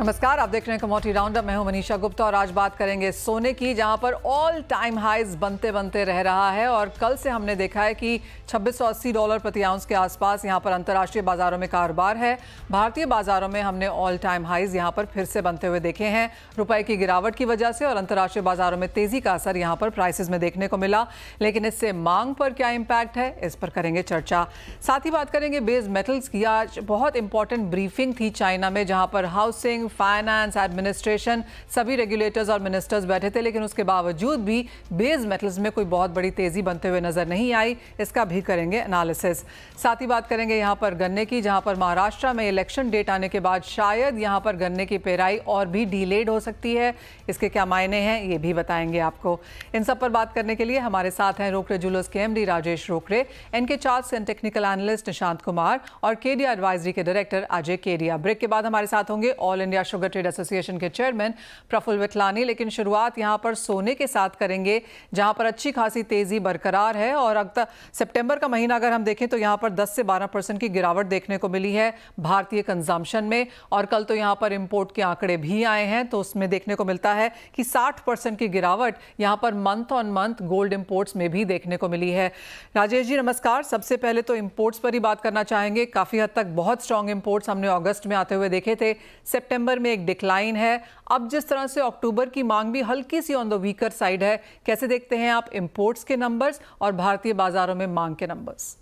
नमस्कार, आप देख रहे हैं कमोडिटी राउंडअप। मैं हूं मनीषा गुप्ता और आज बात करेंगे सोने की, जहां पर ऑल टाइम हाइज बनते बनते रह रहा है। और कल से हमने देखा है कि $2680 प्रति आउंस के आसपास यहां पर अंतर्राष्ट्रीय बाजारों में कारोबार है। भारतीय बाजारों में हमने ऑल टाइम हाइज यहां पर फिर से बनते हुए देखे हैं रुपए की गिरावट की वजह से, और अंतर्राष्ट्रीय बाजारों में तेजी का असर यहां पर प्राइसेस में देखने को मिला। लेकिन इससे मांग पर क्या इंपैक्ट है, इस पर करेंगे चर्चा। साथ ही बात करेंगे बेस मेटल्स की। आज बहुत इंपॉर्टेंट ब्रीफिंग थी चाइना में, जहां पर हाउसिंग, फाइनेंस, एडमिनिस्ट्रेशन, सभी रेगुलेटर्स और मिनिस्टर्स बैठे थे। लेकिन उसके बावजूद भी बेस मेटल्स में कोई बहुत बड़ी तेजी बनते हुए नजर नहीं आई। इसका भी करेंगे एनालिसिस। साथ ही बात करेंगे यहां पर गन्ने की, जहां पर महाराष्ट्र में इलेक्शन डेट आने के बाद शायद यहां पर गन्ने की पेराई और भी डिलेड हो सकती है। इसके क्या मायने हैं, ये भी बताएंगे आपको। इन सब पर बात करने के लिए हमारे साथ हैं रोकरे ज्वेलर्स के MD Rajesh Rokde, NK charts and technical analyst Nishant Kumar और केडिया एडवाइजरी के डायरेक्टर अजय केडिया। ब्रेक के बाद हमारे साथ होंगे all India sugar trade association के चेयरमैन प्रफुल्ल विठलानी। लेकिन शुरुआत यहां पर सोने के साथ करेंगे, जहां पर अच्छी खासी तेजी बरकरार है। और अब तक सितंबर का महीना अगर हम देखें तो यहां पर 10 से 12% की गिरावट देखने को मिली है भारतीय कंजम्पशन में। और कल तो यहां पर इंपोर्ट के आंकड़े भी आए हैं, तो उसमें देखने को मिलता है कि 60% की गिरावट यहां per month on month gold imports में भी देखने को मिली है। राजेश जी नमस्कार। सबसे पहले तो इंपोर्ट्स पर ही बात करना चाहेंगे। काफी हद तक बहुत स्ट्रांग इंपोर्ट्स हमने अगस्त में आते हुए देखे थे, सितंबर में एक डिक्लाइन है। अब जिस तरह से अक्टूबर की मांग भी हल्की सी ऑन द वीकर साइड है, कैसे देखते हैं आप इंपोर्ट्स के नंबर्स और भारतीय बाजारों में मांग के नंबर्स?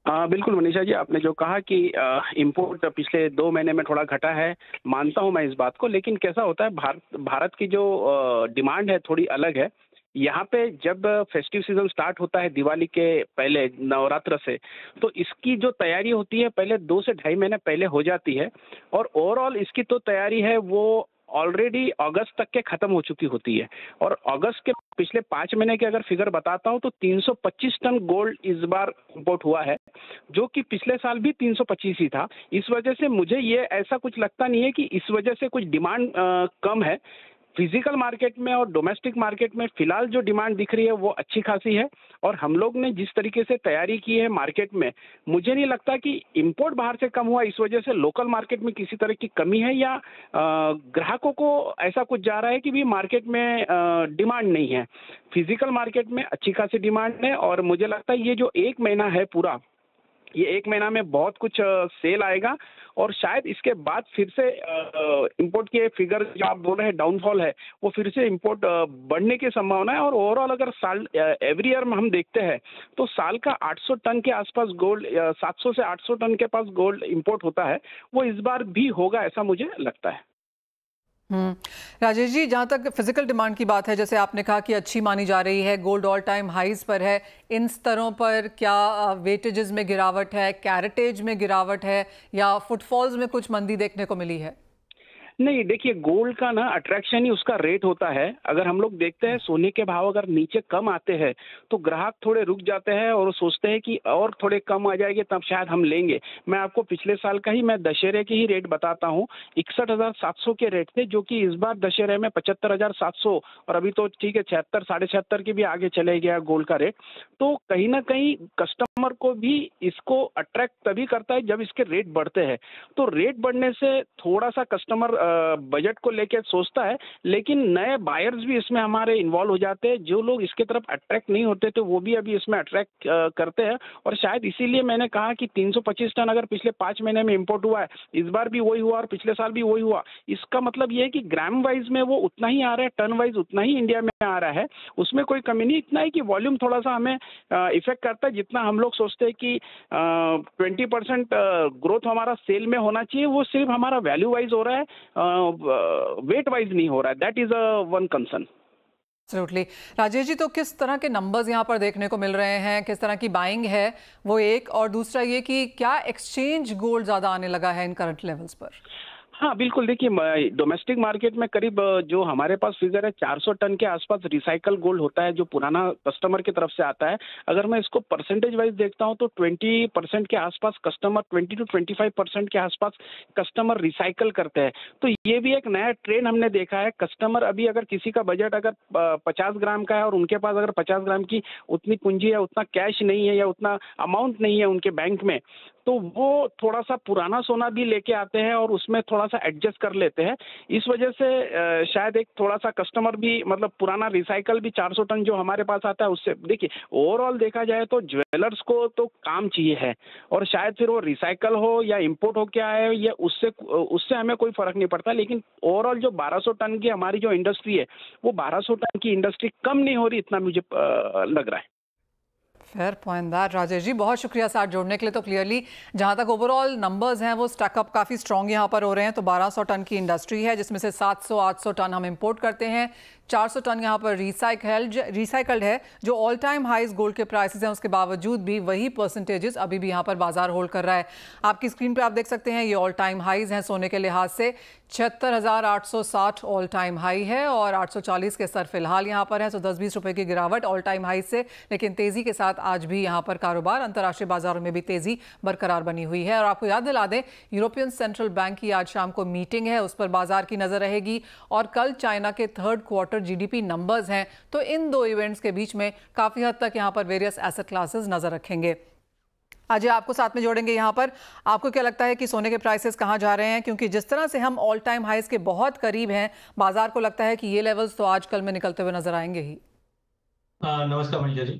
बिल्कुल मनीषा जी, आपने जो कहा कि इंपोर्ट पिछले 2 महीने में थोड़ा घटा है, मानता हूं मैं इस बात को। लेकिन कैसा होता है, भारत की जो डिमांड है थोड़ी अलग है। यहाँ पे जब फेस्टिव सीजन स्टार्ट होता है दिवाली के पहले, नवरात्र से, तो इसकी जो तैयारी होती है पहले 2 से ढाई महीने पहले हो जाती है। और ओवरऑल इसकी तो तैयारी है वो ऑलरेडी अगस्त तक के खत्म हो चुकी होती है। और अगस्त के पिछले 5 महीने के अगर फिगर बताता हूं तो 325 टन गोल्ड इस बार इंपोर्ट हुआ है, जो कि पिछले साल भी 325 ही था। इस वजह से मुझे ये ऐसा कुछ लगता नहीं है कि इस वजह से कुछ डिमांड कम है। फिजिकल मार्केट में और डोमेस्टिक मार्केट में फिलहाल जो डिमांड दिख रही है वो अच्छी खासी है। और हम लोग ने जिस तरीके से तैयारी की है मार्केट में, मुझे नहीं लगता कि इंपोर्ट बाहर से कम हुआ, इस वजह से लोकल मार्केट में किसी तरह की कमी है या ग्राहकों को ऐसा कुछ जा रहा है कि भी मार्केट में डिमांड नहीं है। फिजिकल मार्केट में अच्छी खासी डिमांड है। और मुझे लगता है ये जो 1 महीना है पूरा, ये 1 महीना में बहुत कुछ सेल आएगा। और शायद इसके बाद फिर से इंपोर्ट के फिगर जो आप बोल रहे हैं डाउनफॉल है, वो फिर से इंपोर्ट बढ़ने की संभावना है। और ओवरऑल अगर साल एवरी ईयर में हम देखते हैं तो साल का 800 टन के आसपास गोल्ड, 700 से 800 टन के पास गोल्ड इंपोर्ट होता है, वो इस बार भी होगा ऐसा मुझे लगता है। राजेश जी, जहां तक फिजिकल डिमांड की बात है, जैसे आपने कहा कि अच्छी मानी जा रही है, गोल्ड ऑल टाइम हाइज पर है, इन स्तरों पर क्या वेटेजेस में गिरावट है, कैरेटेज में गिरावट है, या फुटफॉल्स में कुछ मंदी देखने को मिली है? नहीं, देखिए, गोल्ड का ना अट्रैक्शन ही उसका रेट होता है। अगर हम लोग देखते हैं सोने के भाव अगर नीचे कम आते हैं तो ग्राहक थोड़े रुक जाते हैं और सोचते हैं कि और थोड़े कम आ जाएंगे तब शायद हम लेंगे। मैं आपको पिछले साल का ही, मैं दशहरे के ही रेट बताता हूँ। 61,700 के रेट थे, जो कि इस बार दशहरे में 75,700, और अभी तो ठीक है 76, 76.5 के भी आगे चले गया गोल्ड का रेट। तो कहीं ना कहीं कस्टमर को भी इसको अट्रैक्ट तभी करता है जब इसके रेट बढ़ते हैं। तो रेट बढ़ने से थोड़ा सा कस्टमर बजट को लेके सोचता है। लेकिन नए बायर्स भी इसमें हमारे इन्वॉल्व हो जाते हैं। जो लोग इसके तरफ अट्रैक्ट नहीं होते तो वो भी अभी इसमें अट्रैक्ट करते हैं। और शायद इसीलिए मैंने कहा कि 325 टन अगर पिछले 5 महीने में इंपोर्ट हुआ है, इस बार भी वही हुआ और पिछले साल भी वही हुआ। इसका मतलब ये है कि ग्राम वाइज में वो उतना ही आ रहा है, टन वाइज उतना ही इंडिया में आ रहा है, उसमें कोई कमी नहीं। इतना है कि वॉल्यूम थोड़ा सा हमें इफेक्ट करता है। जितना हम लोग सोचते हैं कि 20% ग्रोथ हमारा सेल में होना चाहिए, वो सिर्फ हमारा वैल्यू वाइज हो रहा है, वेट वाइज नहीं हो रहा है। That is one concern. Absolutely. Rajesh ji, तो किस तरह के नंबर्स यहाँ पर देखने को मिल रहे हैं, किस तरह की बाइंग है, वो एक, और दूसरा ये कि क्या एक्सचेंज गोल्ड ज्यादा आने लगा है इन करंट लेवल्स पर? हाँ बिल्कुल, देखिए, डोमेस्टिक मार्केट में करीब जो हमारे पास फिगर है 400 टन के आसपास रिसाइकल गोल्ड होता है, जो पुराना कस्टमर की तरफ से आता है। अगर मैं इसको परसेंटेज वाइज देखता हूँ तो 20% के आसपास कस्टमर, 20 to 25% के आसपास कस्टमर रिसाइकल करते हैं। तो ये भी एक नया ट्रेंड हमने देखा है। कस्टमर अभी अगर किसी का बजट अगर 50 ग्राम का है और उनके पास अगर 50 ग्राम की उतनी पूंजी है, उतना कैश नहीं है या उतना अमाउंट नहीं है उनके बैंक में, तो वो थोड़ा सा पुराना सोना भी लेके आते हैं और उसमें थोड़ा सा एडजस्ट कर लेते हैं। इस वजह से शायद एक थोड़ा सा कस्टमर भी मतलब पुराना रिसाइकल भी 400 टन जो हमारे पास आता है उससे देखिए ओवरऑल देखा जाए तो ज्वेलर्स को तो काम चाहिए है और शायद फिर वो रिसाइकल हो या इंपोर्ट हो क्या है ये उससे उससे हमें कोई फर्क नहीं पड़ता, लेकिन ओवरऑल जो 1200 टन की हमारी जो इंडस्ट्री है वो 1200 टन की इंडस्ट्री कम नहीं हो रही, इतना मुझे लग रहा है। Fair point that Rajesh ji, बहुत शुक्रिया साथ जोड़ने के लिए। तो क्लियरली जहां तक ओवरऑल नंबर्स हैं वो स्टैकअप काफ़ी स्ट्रॉन्ग यहां पर हो रहे हैं। तो 1200 टन की इंडस्ट्री है जिसमें से 700-800 टन हम इंपोर्ट करते हैं, 400 टन यहाँ पर रिसाइकल्ड है। जो ऑल टाइम हाइज गोल्ड के प्राइसेस हैं उसके बावजूद भी वही परसेंटेजेस अभी भी यहाँ पर बाजार होल्ड कर रहा है। आपकी स्क्रीन पे आप देख सकते हैं ये ऑल टाइम हाइज हैं सोने के लिहाज से। 76,860 ऑल टाइम हाई है और 840 के स्तर फिलहाल यहाँ पर है। तो 10-20 रुपए की गिरावट ऑल टाइम हाई से, लेकिन तेजी के साथ आज भी यहाँ पर कारोबार अंतर्राष्ट्रीय बाजारों में भी तेजी बरकरार बनी हुई है। और आपको याद दिला दें यूरोपियन सेंट्रल बैंक की आज शाम को मीटिंग है, उस पर बाजार की नजर रहेगी। और कल चाइना के थर्ड क्वार्टर जीडीपी नंबर्स हैं, तो इन दो इवेंट्स के बीच में काफी हद तक यहां पर वेरियस एसेट क्लासेस नजर रखेंगे। अजय आपको साथ में जोड़ेंगे यहाँ पर। आपको क्या लगता है कि सोने के प्राइसेस कहाँ जा रहे हैं, क्योंकि जिस तरह से हम ऑल टाइम हाइज के बहुत करीब हैं, बाजार को लगता है कि ये लेवल्स तो आज कल में निकलते हुए नजर आएंगे ही। नमस्कार मनीषा जी।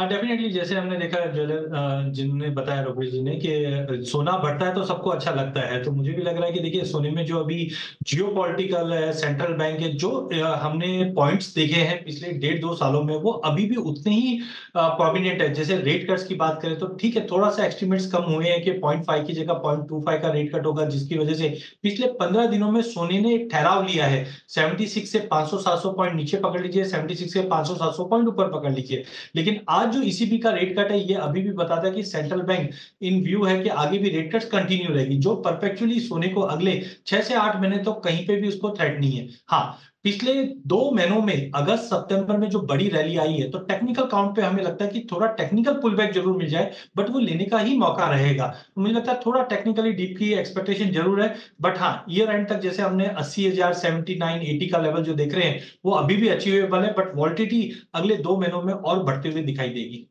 डेफिनेटली जैसे हमने देखा ज्वेलर जिन्होंने बताया रोबी जी ने कि सोना बढ़ता है तो सबको अच्छा लगता है, तो मुझे भी लग रहा है कि देखिए सोने में जो अभी जियो पॉलिटिकल है, सेंट्रल बैंक है, जो हमने पॉइंट्स देखे हैं पिछले 1.5-2 सालों में वो अभी भी उतने ही प्रोमिनेंट है। जैसे रेट कट्स की बात करें तो ठीक है, थोड़ा सा एस्टिमेट्स कम हुए हैं कि 0.5 की जगह 0.25 का रेट कट होगा, जिसकी वजह से पिछले 15 दिनों में सोने ने एक ठहराव लिया है। 76 से 500-700 पॉइंट नीचे पकड़ लीजिए, 76 से 500-700 पॉइंट ऊपर पकड़ लीजिए। लेकिन आज जो ईसीबी का रेट कट है ये अभी भी बताता है कि सेंट्रल बैंक इन व्यू है कि आगे भी रेट कट्स कंटिन्यू रहेगी, जो परपेचुअली सोने को अगले 6 से 8 महीने तो कहीं पे भी उसको थ्रेट नहीं है। हाँ, पिछले 2 महीनों में अगस्त सितंबर में जो बड़ी रैली आई है, तो टेक्निकल काउंट पे हमें लगता है कि थोड़ा टेक्निकल पुल बैक जरूर मिल जाए, बट वो लेने का ही मौका रहेगा। तो मुझे लगता है थोड़ा टेक्निकली डीप की एक्सपेक्टेशन जरूर है, बट हाँ ईयर एंड तक जैसे हमने 80,000, 79, 80 का लेवल जो देख रहे हैं वो अभी भी अचीवेबल है, बट वॉल्टिलिटी अगले 2 महीनों में और बढ़ते हुए दिखाई देगी।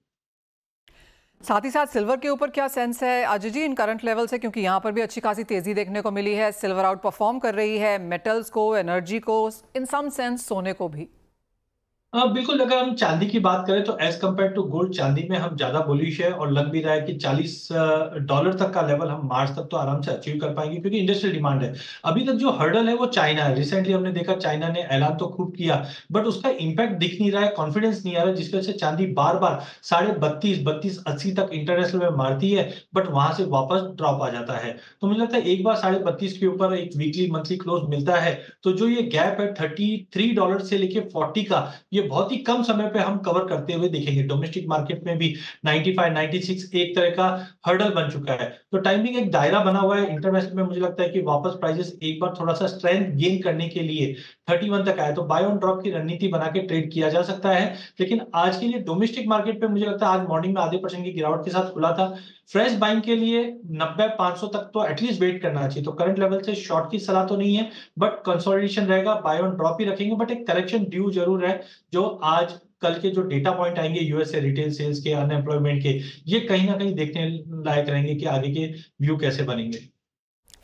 साथ ही साथ सिल्वर के ऊपर क्या सेंस है अजय जी इन करंट लेवल से, क्योंकि यहाँ पर भी अच्छी खासी तेजी देखने को मिली है। सिल्वर आउट परफॉर्म कर रही है मेटल्स को, एनर्जी को, इन सम सेंस सोने को भी। बिल्कुल, अगर हम चांदी की बात करें तो एज कंपेयर टू गोल्ड चांदी में हम ज्यादा बुलिश है, और लग भी रहा है कि $40 तक का लेवल हम मार्च तक तो आराम से अचीव कर पाएंगे, क्योंकि इंडस्ट्रियल डिमांड है। अभी तक जो हर्डल है वो चाइना है। रिसेंटली हमने देखा चाइना ने ऐलान तो खूब किया, बट उसका इंपैक्ट दिख नहीं रहा है, कॉन्फिडेंस नहीं आ रहा है, जिसकी वजह से चांदी बार बार 32.5-32.80 तक इंटरनेशनल में मारती है, बट वहां से वापस ड्रॉप आ जाता है। तो मुझे लगता है एक बार 32.5 के ऊपर एक वीकली मंथली क्लोज मिलता है तो जो ये गैप है $33 से लेके 40 का, ये बहुत ही कम समय पे हम कवर करते हुए दिखेंगे। डोमेस्टिक मार्केट में भी 95, 96 एक तरह का हर्डल बन चुका है, तो टाइमिंग एक दायरा बना हुआ है। इंटरनेशनल में मुझे लगता है कि वापस प्राइसेस एक बार थोड़ा सा स्ट्रेंथ गेन करने के लिए 31 तक आए तो बाय ऑन ड्रॉप की रणनीति बना के ट्रेड किया जा सकता है। लेकिन आज के लिए डोमेस्टिक मार्केट पे मुझे लगता है आज मॉर्निंग में ½ % की गिरावट के साथ खुला था। फ्रेश बाइंग के लिए 90-500 तक तो एटलीस्ट वेट करना चाहिए। तो करंट लेवल से शॉर्ट की सलाह तो नहीं है, बट कंसोलिडेशन रहेगा, बाय ऑन ड्रॉप ही रखेंगे, बट एक करेक्शन ड्यू जरूर है। जो आज कल के जो डेटा पॉइंट आएंगे यूएस से रिटेल सेल्स के, अनएम्प्लॉयमेंट के, ये कहीं ना कहीं देखने लायक रहेंगे कि आगे के व्यू कैसे बनेंगे।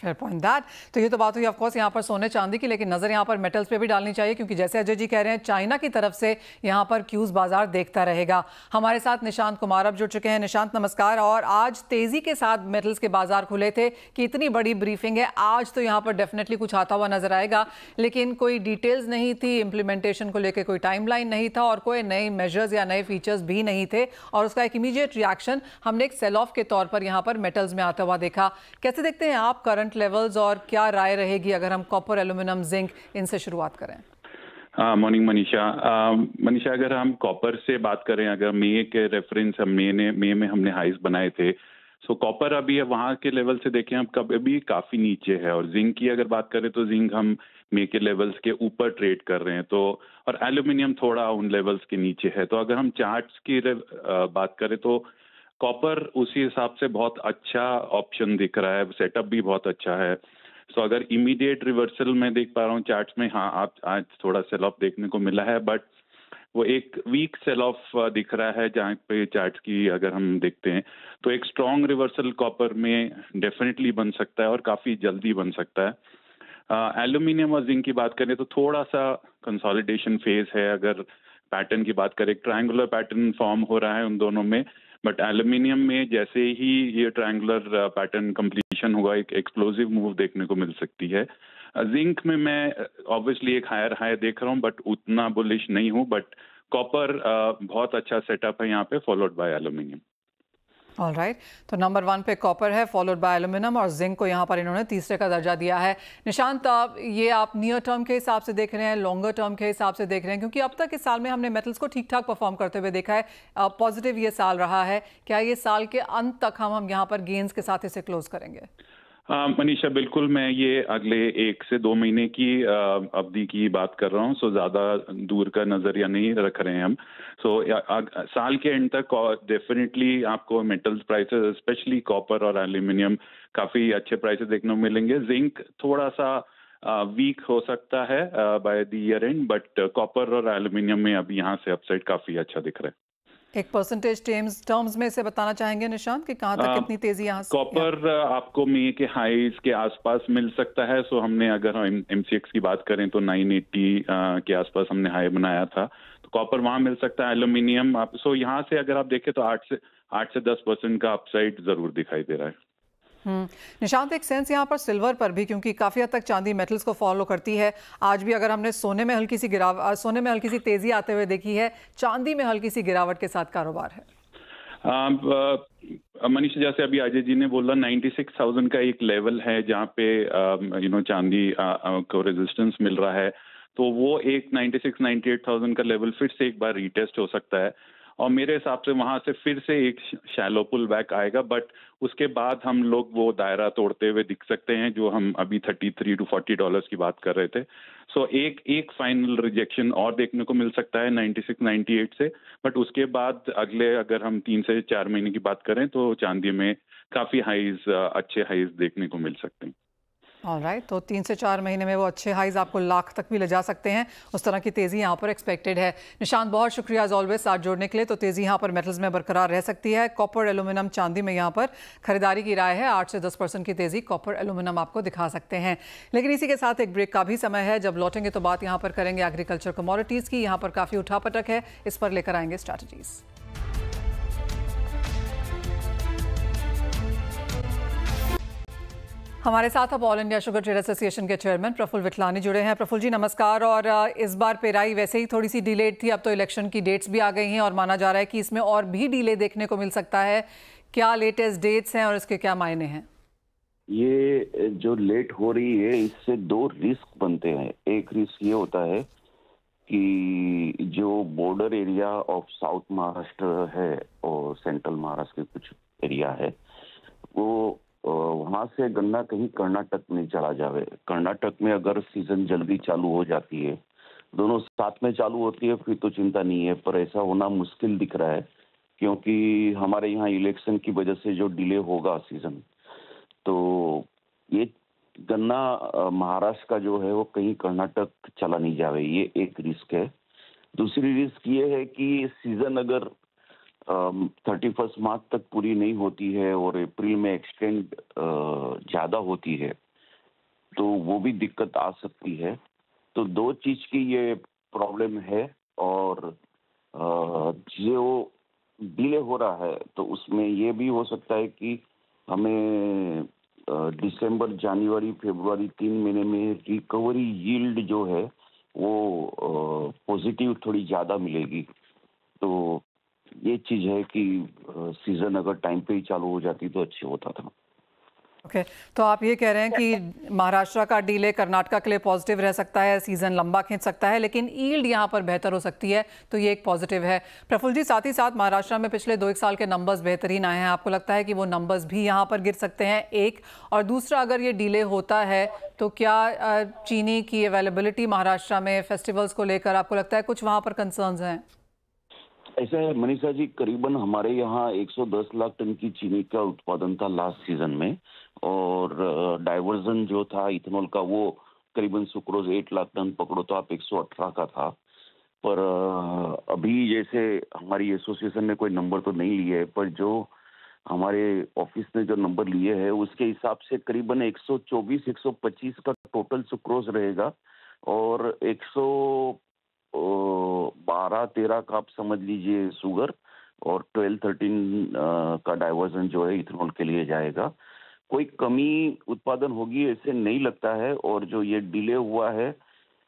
Fair point that. तो ये तो बात हुई ऑफ कोर्स यहाँ पर सोने चांदी की, लेकिन नजर यहाँ पर मेटल्स पे भी डालनी चाहिए, क्योंकि जैसे अजय जी कह रहे हैं चाइना की तरफ से यहाँ पर क्यूज बाजार देखता रहेगा। हमारे साथ निशांत कुमार अब जुड़ चुके हैं। निशांत नमस्कार। और आज तेजी के साथ मेटल्स के बाजार खुले थे कि इतनी बड़ी ब्रीफिंग है, आज तो यहाँ पर डेफिनेटली कुछ आता हुआ नजर आएगा, लेकिन कोई डिटेल्स नहीं थी, इंप्लीमेंटेशन को लेकर कोई टाइमलाइन नहीं था और कोई नए मेजर्स या नए फीचर्स भी नहीं थे, और उसका एक इमीडिएट रिएक्शन हमने एक सेल ऑफ के तौर पर यहाँ पर मेटल्स में आता हुआ देखा। कैसे देखते हैं आप करंट लेवल्स, और क्या राय रहेगी अगर हम कॉपर, एल्यूमिनियम, जिंक इनसे शुरुआत करें? मॉर्निंग मनीषा। मनीषा, अगर हम कॉपर से बात करें, अगर मई के रेफरेंस हम मई में हमने हाइस बनाए थे, सो कॉपर अभी वहां के लेवल से देखें हम कभी भी काफी नीचे है। और जिंक की अगर बात करें तो जिंक हम मई के लेवल्स के ऊपर ट्रेड कर रहे हैं, तो और एल्यूमिनियम थोड़ा उन लेवल्स के नीचे है। तो अगर हम चार्ट्स की बात करें तो कॉपर उसी हिसाब से बहुत अच्छा ऑप्शन दिख रहा है, सेटअप भी बहुत अच्छा है। सो अगर इमीडिएट रिवर्सल में देख पा रहा हूँ चार्ट्स में, हाँ आप आज थोड़ा सेल ऑफ देखने को मिला है, बट वो एक वीक सेल ऑफ दिख रहा है जहाँ पे चार्ट्स की अगर हम देखते हैं, तो एक स्ट्रॉन्ग रिवर्सल कॉपर में डेफिनेटली बन सकता है और काफ़ी जल्दी बन सकता है। एल्यूमिनियम और जिंक की बात करें तो थोड़ा सा कंसोलिडेशन फेज है। अगर पैटर्न की बात करें, ट्रायंगुलर पैटर्न फॉर्म हो रहा है उन दोनों में, बट एल्यूमिनियम में जैसे ही ये ट्रायंगुलर पैटर्न कंप्लीशन होगा एक एक्सप्लोसिव मूव देखने को मिल सकती है। जिंक में मैं ऑब्वियसली एक हायर हाई देख रहा हूँ, बट उतना बुलिश नहीं हूँ। बट कॉपर बहुत अच्छा सेटअप है यहाँ पे, followed by aluminium. All right, तो नंबर 1 पे कॉपर है, फॉलोड बाय एल्यूमिनियम, और जिंक को यहाँ पर इन्होंने तीसरे का दर्जा दिया है। निशांत, ये आप नियर टर्म के हिसाब से देख रहे हैं, लॉन्गर टर्म के हिसाब से देख रहे हैं? क्योंकि अब तक इस साल में हमने मेटल्स को ठीक ठाक परफॉर्म करते हुए देखा है, पॉजिटिव ये साल रहा है। क्या ये साल के अंत तक हम यहाँ पर गेन्स के साथ इसे क्लोज करेंगे? मनीषा, बिल्कुल मैं ये अगले 1 से 2 महीने की अवधि की बात कर रहा हूँ। सो ज़्यादा दूर का नज़रिया नहीं रख रहे हैं हम। सो साल के एंड तक डेफिनेटली आपको मेटल्स प्राइसेस, स्पेशली कॉपर और एल्यूमिनियम, काफ़ी अच्छे प्राइसेस देखने को मिलेंगे। जिंक थोड़ा सा वीक हो सकता है by the year and, but copper और एल्यूमिनियम में अब यहाँ से अपसाइड काफ़ी अच्छा दिख रहा है। एक परसेंटेज टर्म्स में इसे बताना चाहेंगे निशांत कि कहाँ तक कितनी तेजी यहाँ से? कॉपर आपको मई के हाईज के आसपास मिल सकता है। सो हमने अगर हम MCX की बात करें तो 980 के आसपास हमने हाई बनाया था, तो कॉपर वहां मिल सकता है। एल्यूमिनियम आप यहाँ से अगर आप देखें तो 8 से 10% का अपसाइड जरूर दिखाई दे रहा है। निशांत, एक सेंस यहाँ पर सिल्वर पर भी, क्योंकि काफी हद तक चांदी मेटल्स को फॉलो करती है। आज भी अगर हमने सोने में हल्की सी तेजी आते हुए देखी है, चांदी में हल्की सी गिरावट के साथ कारोबार है। मनीषा, जैसे अभी अजय जी ने बोला, 96,000 का एक लेवल है जहाँ पे चांदी को रेजिस्टेंस मिल रहा है, तो वो एक 96-98,000 का लेवल फिर से एक बार रीटेस्ट हो सकता है। और मेरे हिसाब से वहां से फिर से एक शैलो पुल बैक आएगा, बट उसके बाद हम लोग वो दायरा तोड़ते हुए दिख सकते हैं जो हम अभी $33 to $40 की बात कर रहे थे। सो एक फाइनल रिजेक्शन और देखने को मिल सकता है 96-98 से, बट उसके बाद अगले अगर हम 3 से 4 महीने की बात करें तो चांदी में काफी हाईज, अच्छे हाईज देखने को मिल सकते हैं। ऑलराइट, तो 3 से 4 महीने में वो अच्छे हाईज आपको लाख तक भी ले जा सकते हैं, उस तरह की तेज़ी यहाँ पर एक्सपेक्टेड है। निशांत, बहुत शुक्रिया एज ऑलवेज साथ जोड़ने के लिए। तो तेज़ी यहाँ पर मेटल्स में बरकरार रह सकती है। कॉपर, एल्यूमिनियम, चांदी में यहाँ पर खरीदारी की राय है। 8 से 10% की तेज़ी कॉपर, एल्यूमिनियम आपको दिखा सकते हैं। लेकिन इसी के साथ एक ब्रेक का भी समय है। जब लौटेंगे तो बात यहाँ पर करेंगे एग्रीकल्चर कमोडिटीज़ की। यहाँ पर काफ़ी उठापटक है, इस पर लेकर आएंगे स्ट्रैटेजीज़। हमारे साथ अब all India sugar trade association के चेयरमैन प्रफुल्ल विठलानी जुड़े हैं। प्रफुल्ल जी नमस्कार। और इस बार पेराई वैसे ही थोड़ी सी डिलेड थी, अब तो इलेक्शन की डेट्स भी आ गई हैं और माना जा रहा है कि इसमें और भी डिले देखने को मिल सकता है। क्या लेटेस्ट डेट्स हैं और इसके क्या मायने हैं? ये जो लेट हो रही है, इससे 2 रिस्क बनते हैं। एक रिस्क ये होता है कि जो border area of south Maharashtra है और सेंट्रल महाराष्ट्र के कुछ एरिया है, वो वहां से गन्ना कहीं कर्नाटक नहीं चला जावे। कर्नाटक में अगर सीजन जल्दी चालू हो जाती है, दोनों साथ में चालू होती है, फिर तो चिंता नहीं है। पर ऐसा होना मुश्किल दिख रहा है क्योंकि हमारे यहाँ इलेक्शन की वजह से जो डिले होगा सीजन, तो ये गन्ना महाराष्ट्र का जो है वो कहीं कर्नाटक चला नहीं जावे, ये एक रिस्क है। दूसरी रिस्क ये है कि सीजन अगर 31 मार्च तक पूरी नहीं होती है और अप्रैल में एक्सटेंड ज़्यादा होती है, तो वो भी दिक्कत आ सकती है। तो 2 चीज़ की ये प्रॉब्लम है। और जो डिले हो रहा है तो उसमें ये भी हो सकता है कि हमें दिसंबर, जनवरी, फरवरी 3 महीने में रिकवरी यील्ड जो है वो पॉजिटिव थोड़ी ज़्यादा मिलेगी। तो ये चीज़ है कि सीजन अगर टाइम पे ही चालू हो जाती तो अच्छी होता था। ओके, तो आप ये कह रहे हैं कि महाराष्ट्र का डिले कर्नाटक के लिए पॉजिटिव रह सकता है, सीजन लंबा खींच सकता है, लेकिन यील्ड यहाँ पर बेहतर हो सकती है, तो ये एक पॉजिटिव है। प्रफुल्ल जी, साथ ही साथ महाराष्ट्र में पिछले 2-1 साल के नंबर्स बेहतरीन आए हैं, आपको लगता है कि वो नंबर्स भी यहाँ पर गिर सकते हैं? एक और दूसरा, अगर ये डिले होता है तो क्या चीनी की अवेलेबिलिटी महाराष्ट्र में फेस्टिवल्स को लेकर आपको लगता है कुछ वहाँ पर कंसर्न्स हैं? ऐसा है मनीषा जी, करीबन हमारे यहाँ 110 लाख टन की चीनी का उत्पादन था लास्ट सीजन में, और डाइवर्जन जो था इथेनॉल का वो करीबन सुक्रोज 8 लाख टन पकड़ो तो आप 118 का था। पर अभी जैसे हमारी एसोसिएशन ने कोई नंबर तो नहीं लिए है, पर जो हमारे ऑफिस ने जो नंबर लिए हैं उसके हिसाब से करीबन 124-125 का टोटल सुक्रोज रहेगा और 112-13 का आप समझ लीजिए शुगर और 12-13 का डाइवर्जन जो है इथेनॉल के लिए जाएगा। कोई कमी उत्पादन होगी ऐसे नहीं लगता है, और जो ये डिले हुआ है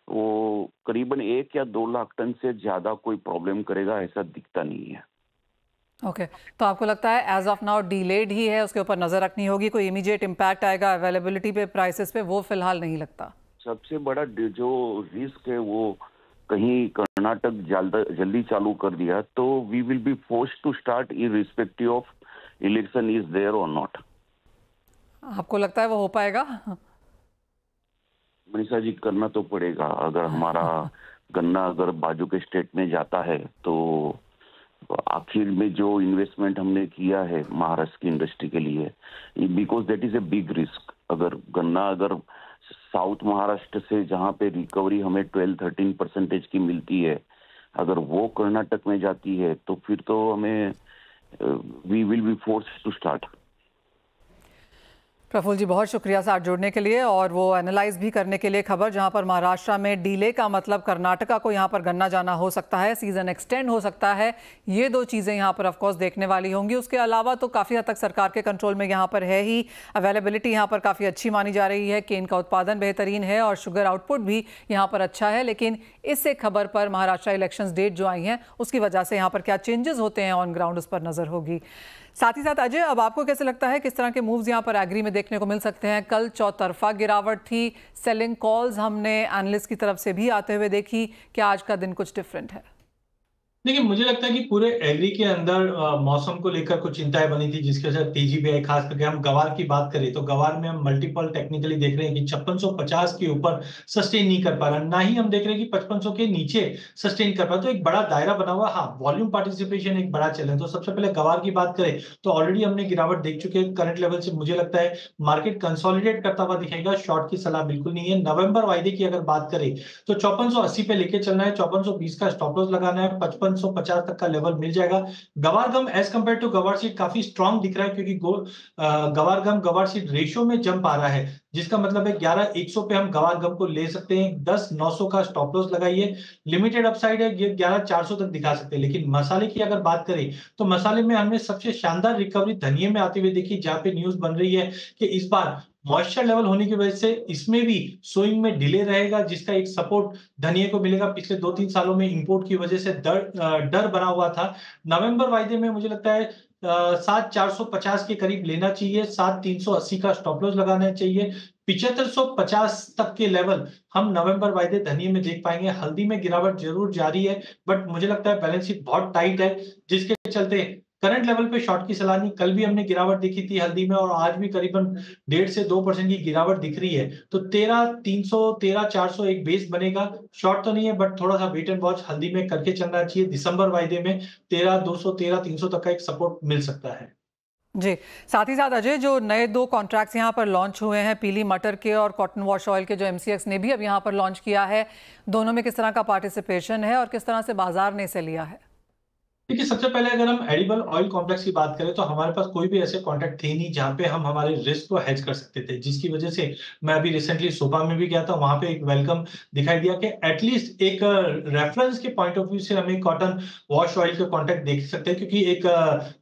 वो करीबन 1 या 2 लाख टन से ज्यादा कोई प्रॉब्लम करेगा ऐसा दिखता नहीं है। ओके तो आपको लगता है एज ऑफ नाउ डिलेड ही है, उसके ऊपर नजर रखनी होगी, कोई इमीडिएट इम्पैक्ट आएगा अवेलेबिलिटी पे, प्राइसेस पे, वो फिलहाल नहीं लगता? सबसे बड़ा जो रिस्क है वो कहीं कर्नाटक जल्दी चालू कर दिया तो we will be forced to start irrespective of election is there और नॉट। आपको लगता है वो हो पाएगा? मनीषा जी, करना तो पड़ेगा। अगर हमारा गन्ना अगर बाजू के स्टेट में जाता है तो आखिर में जो इन्वेस्टमेंट हमने किया है महाराष्ट्र की इंडस्ट्री के लिए, because that is a big risk. अगर गन्ना अगर साउथ महाराष्ट्र से जहाँ पे रिकवरी हमें 12-13% की मिलती है, अगर वो कर्नाटक में जाती है तो फिर तो हमें we will be forced to start. Prafull ji बहुत शुक्रिया साथ जुड़ने के लिए और वो एनालाइज भी करने के लिए खबर, जहां पर महाराष्ट्र में डीले का मतलब कर्नाटका को यहां पर गन्ना जाना हो सकता है, सीजन एक्सटेंड हो सकता है। ये दो चीज़ें यहां पर ऑफकोर्स देखने वाली होंगी। उसके अलावा तो काफ़ी हद तक सरकार के कंट्रोल में यहां पर है ही, अवेलेबिलिटी यहां पर काफ़ी अच्छी मानी जा रही है, केन का उत्पादन बेहतरीन है और शुगर आउटपुट भी यहां पर अच्छा है। लेकिन इससे खबर पर महाराष्ट्र इलेक्शंस डेट जो आई हैं उसकी वजह से यहाँ पर क्या चेंजेस होते हैं ऑन ग्राउंड, उस पर नज़र होगी। साथ ही साथ अजय, अब आपको कैसे लगता है किस तरह के मूव्स यहाँ पर एग्री में देखने को मिल सकते हैं? कल चौतरफा गिरावट थी, सेलिंग कॉल्स हमने एनालिस्ट की तरफ से भी आते हुए देखी, क्या आज का दिन कुछ डिफरेंट है? देखिए, मुझे लगता है कि पूरे एग्री के अंदर मौसम को लेकर कुछ चिंताएं बनी थी जिसके वजह से तेजी भी आई। खास करके हम गवार की बात करें तो गवार में हम मल्टीपल टेक्निकली देख रहे हैं कि 5650 के ऊपर सस्टेन नहीं कर पा रहा, ना ही हम देख रहे हैं कि 5500 के नीचे सस्टेन कर पा रहा। तो एक बड़ा दायरा बना हुआ। हाँ, वॉल्यूम पार्टिसिपेशन एक बड़ा चैलेंज। तो सबसे पहले गवार की बात करें तो ऑलरेडी हमने गिरावट देख चुके हैं करंट लेवल से। मुझे लगता है मार्केट कंसोलिडेट करता हुआ दिखेगा, शॉर्ट की सलाह बिल्कुल नहीं है। नवंबर वायदे की अगर बात करें तो 5480 पे लेके चलना है, 5420 का स्टॉप लॉस लगाना है, 5550 तक का लेवल मिल जाएगा। गवार गम एज कंपेयर टू गवार सीड काफी स्ट्रांग दिख रहा है क्योंकि गवार गम गवार सीड रेशियो में जंप आ रहा है, जिसका मतलब है 11100 पे हम गवार गम को ले सकते हैं। 10900 का स्टॉप लॉस लगाइए। लिमिटेड अपसाइड है, ये 11400 तक दिखा सकते हैं। लेकिन मसाले की अगर बात करें तो मसाले में हमने सबसे शानदार रिकवरी धनिये में आते हुए देखी, जहां पे न्यूज बन रही है कि इस बार मॉइस्चर लेवल होने की वजह से इसमें भी सोइंग में डिले रहेगा, जिसका एक सपोर्ट धनिये को मिलेगा। पिछले 2-3 सालों में इंपोर्ट की वजह से डर बना हुआ था। नवंबर वायदे में मुझे लगता है 7450 के करीब लेना चाहिए, 7380 का स्टॉप लॉस लगाना चाहिए। 7550 तक के लेवल हम नवंबर वायदे धनिये में देख पाएंगे। हल्दी में गिरावट जरूर जारी है, बट मुझे लगता है बैलेंस शीट बहुत टाइट है, जिसके चलते करंट लेवल पे शॉर्ट की सलाह नहीं। कल भी हमने गिरावट देखी थी हल्दी में और आज भी करीबन 1.5 से 2% की गिरावट दिख रही है। तो 13300 13400 एक बेस बनेगा। शॉर्ट तो नहीं है, बट थोड़ा सा वेट एंड वॉच हल्दी में करके चलना चाहिए। दिसंबर वायदे में 13200 13300 तक का एक सपोर्ट मिल सकता है। जी, साथ ही साथ अजय, जो नए 2 कॉन्ट्रैक्ट्स यहाँ पर लॉन्च हुए हैं, पीली मटर के और कॉटन वॉश ऑयल के, जो एमसीएक्स ने भी अब यहाँ पर लॉन्च किया है, दोनों में किस तरह का पार्टिसिपेशन है और किस तरह से बाजार ने इसे लिया है? देखिए, सबसे पहले अगर हम एडिबल ऑयल कॉम्प्लेक्स की बात करें तो हमारे पास कोई भी ऐसे कॉन्ट्रैक्ट थे नहीं जहां पे हम हमारे रिस्क को हेज कर सकते थे, जिसकी वजह से मैं अभी रिसेंटली सोपा में भी गया था। वहां पे एक वेलकम दिखाई दिया कि एटलीस्ट एक रेफरेंस के पॉइंट ऑफ व्यू से हमें कॉटन वॉश ऑयल के कॉन्ट्रैक्ट देख सकते हैं, क्योंकि एक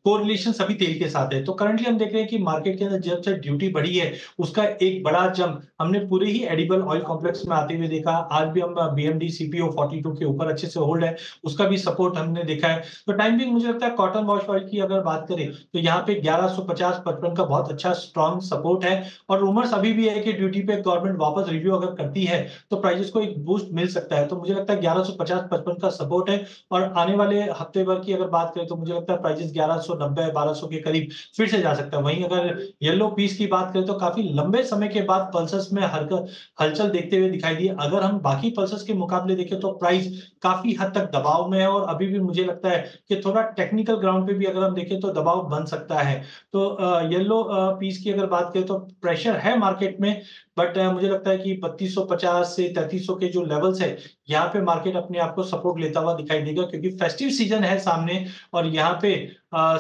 कोरिलेशन सभी तेल के साथ है। तो करंटली हम देख रहे हैं कि मार्केट के अंदर जब से ड्यूटी बढ़ी है उसका एक बड़ा जंप हमने पूरे ही एडिबल ऑयल कॉम्प्लेक्स में आते हुए देखा। आज भी हम बीएमडी सीपीओ 42 के ऊपर अच्छे से होल्ड है, उसका भी सपोर्ट हमने देखा है। तो टाइम भी मुझे लगता है कॉटन वॉश ऑयल की अगर बात करें तो यहाँ पे 1150-55 का बहुत अच्छा स्ट्रॉन्ग सपोर्ट है। और रूमर्स अभी भी है कि ड्यूटी पे गवर्नमेंट वापस रिव्यू अगर करती है तो प्राइसेस को एक बूस्ट मिल सकता है। तो मुझे लगता है 1150-55 का सपोर्ट है। और आने वाले हफ्ते भर की अगर बात करें तो मुझे लगता है प्राइसेस 1190-1200 के करीब फिर से जा सकता है। वहीं अगर येलो पीस की बात करें तो काफी लंबे समय के बाद पल्सेस में हलचल देखते हुए दिखाई दी। अगर हम बाकी पल्सेस के मुकाबले देखें तो प्राइस काफी हद तक दबाव में है और अभी भी मुझे लगता है कि थोड़ा टेक्निकल ग्राउंड पे भी अगर हम देखें तो दबाव बन सकता है। तो येलो पीस की अगर बात करें तो प्रेशर है मार्केट में, बट मुझे लगता है कि 3250 से 3300 के जो लेवल्स है, यहाँ पे मार्केट अपने आप को सपोर्ट लेता हुआ दिखाई देगा, क्योंकि फेस्टिव सीजन है सामने और यहाँ पे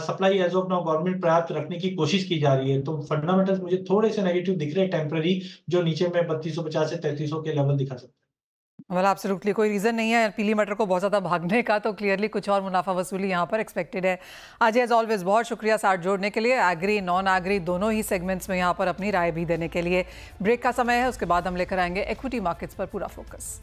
supply as of now government पर्याप्त रखने की कोशिश की जा रही है। तो फंडामेंटल्स मुझे थोड़े से नेगेटिव दिख रहे हैं टेम्पररी, जो नीचे में 3250 से 3300 के लेवल दिखा सकते हैं। मतलब एब्सोल्युटली कोई रीज़न नहीं है पीली मटर को बहुत ज़्यादा भागने का, तो क्लियरली कुछ और मुनाफा वसूली यहाँ पर एक्सपेक्टेड है। अजय एज ऑलवेज बहुत शुक्रिया साथ जोड़ने के लिए, एग्री नॉन एग्री दोनों ही सेगमेंट्स में यहाँ पर अपनी राय भी देने के लिए। ब्रेक का समय है, उसके बाद हम लेकर आएंगे इक्विटी मार्केट्स पर पूरा फोकस।